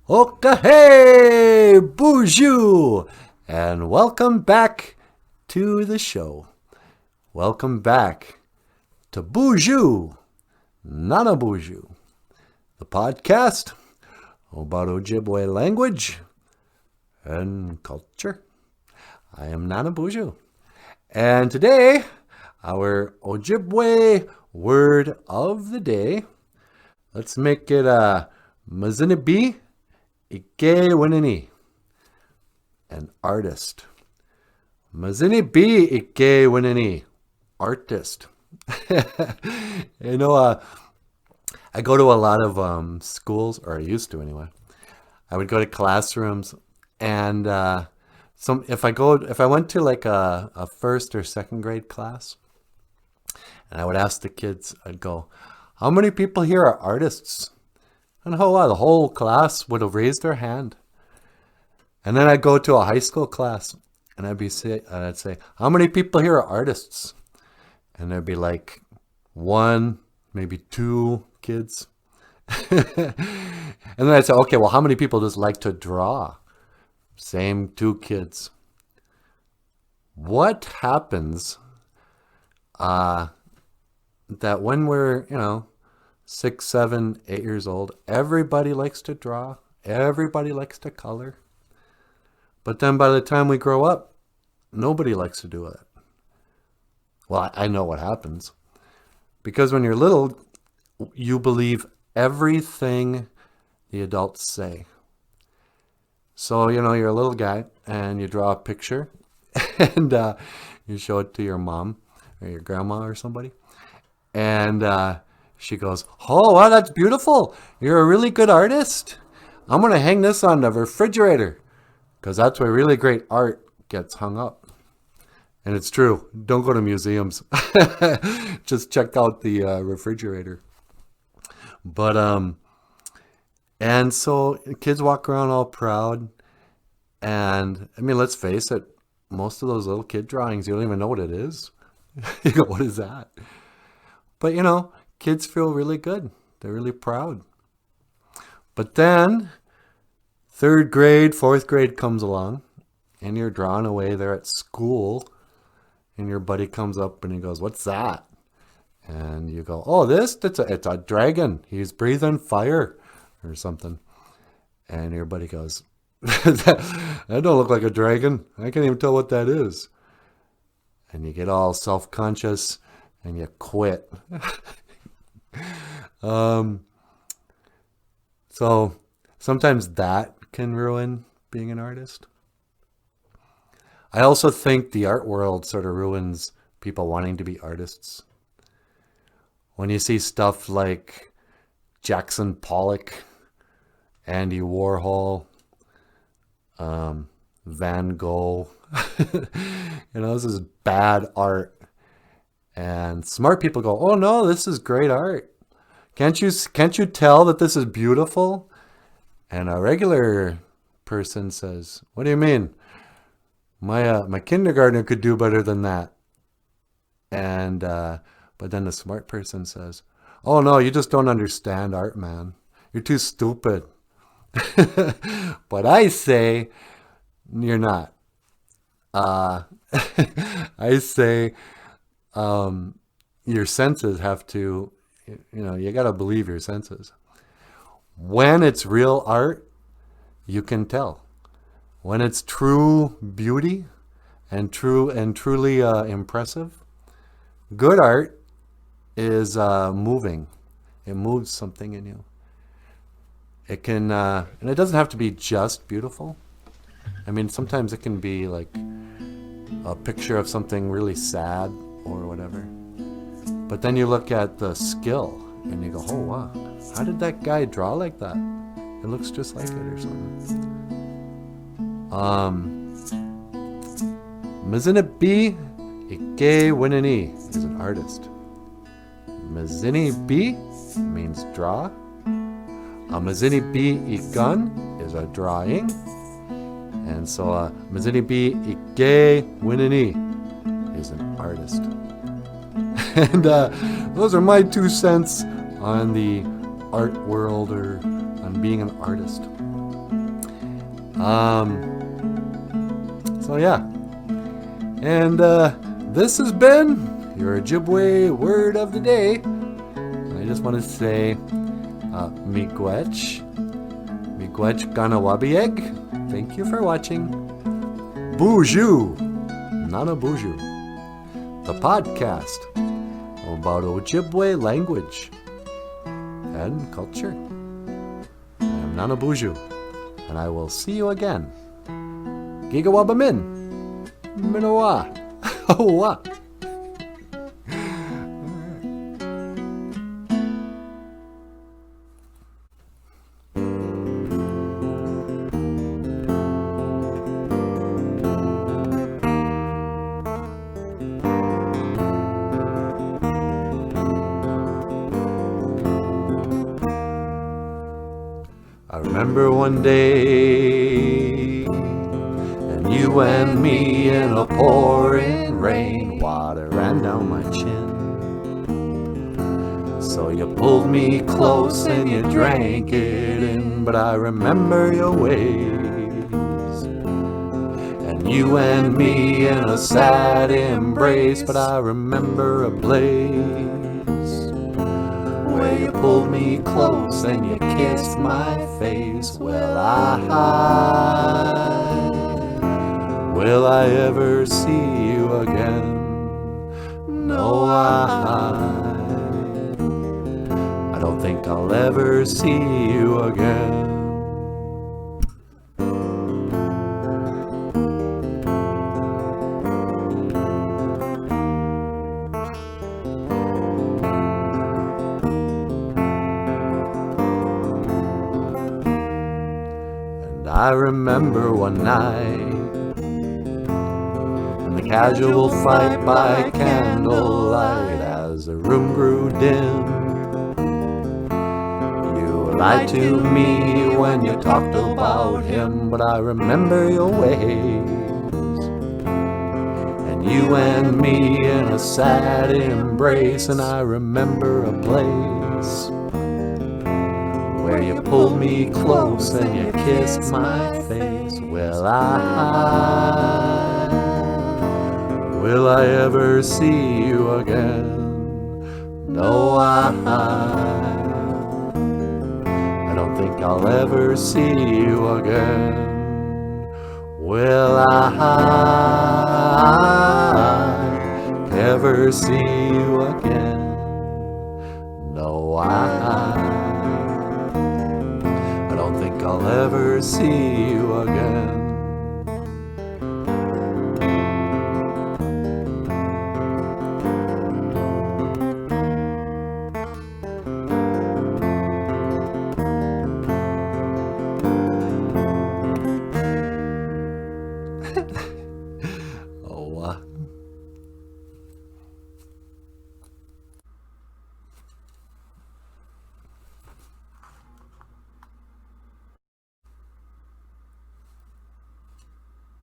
Okay, BOOZHOO, and welcome back to the show. Welcome back to BOOZHOO, NANABOOZHOO, the podcast about OJIBWE language and culture. I am NANABOOZHOO, and today our OJIBWE word of the day. Let's make it Mazinibi Ike Winini, an artist. Mazinibi Ike Winini, artist. I go to a lot of schools, or I used to anyway. I would go to classrooms, and if I went to like a first or second grade class, and I would ask the kids, I'd go, "How many people here are artists?" And the whole class would have raised their hand. And then I'd go to a high school class, and I'd say, "How many people here are artists?" And there'd be like one, maybe two kids. And then I'd say, "Okay, well, how many people just like to draw?" Same two kids. What happens that when we're, 6, 7, 8 years old, everybody likes to draw, everybody likes to color. But then by the time we grow up, nobody likes to do it. Well, I know what happens. Because when you're little, you believe everything the adults say. So, you're a little guy and you draw a picture and you show it to your mom or your grandma or somebody. And she goes, "Oh, wow, that's beautiful. You're a really good artist. I'm going to hang this on the refrigerator." Because that's where really great art gets hung up. And it's true. Don't go to museums. Just check out the refrigerator. But, and so kids walk around all proud. And, let's face it. Most of those little kid drawings, you don't even know what it is. You go, "What is that?" But, kids feel really good. They're really proud. But then 3rd grade, 4th grade comes along, and you're drawing away there at school, and your buddy comes up and he goes, "What's that?" And you go, "Oh, it's a dragon. He's breathing fire," or something. And your buddy goes, that don't look like a dragon. I can't even tell what that is." And you get all self-conscious and you quit. So sometimes that can ruin being an artist. I also think the art world sort of ruins people wanting to be artists. When you see stuff like Jackson Pollock, Andy Warhol, Van Gogh, this is bad art. And smart people go, "Oh no, this is great art. Can't you tell that this is beautiful?" And a regular person says, "What do you mean? My kindergartner could do better than that." And but then the smart person says, "Oh no, you just don't understand art, man. You're too stupid." But I say, you're not. I say, your senses have to, you got to believe your senses. When it's real art, you can tell. When it's true beauty and truly impressive, good art is moving. It moves something in you. It can, and it doesn't have to be just beautiful. Sometimes it can be like a picture of something really sad or whatever. But then you look at the skill and you go, "Oh wow, how did that guy draw like that? It looks just like it," or something. Mazinibi Ike Winini is an artist. Mazinibi means draw. A Mazinibi Ikan is a drawing. And so Mazinibi Ike Winini is an artist. And those are my 2 cents on the art world or on being an artist. So yeah. And this has been your Ojibwe word of the day. I just want to say miigwech ganawabieg. Thank you for watching. BOOZHOO, NANABOOZHOO, the podcast about Ojibwe language and culture. I am NANABOOZHOO, and I will see you again. Gigawabamin, Minowa, Hoa. I remember one day, and you and me in a pouring rain, water ran down my chin. So you pulled me close and you drank it in, but I remember your ways. And you and me in a sad embrace, but I remember a place where you pulled me close and you kissed my face. Will I ever see you again? No, I don't think I'll ever see you again. I remember one night in the casual fight by candlelight as the room grew dim. You lied to me when you talked about him, but I remember your ways. And you and me in a sad embrace, and I remember a place where you pulled me close and you kissed my face. Will I ever see you again? No, I don't think I'll ever see you again. Will I ever see you again? No, I don't think I'll ever see you again.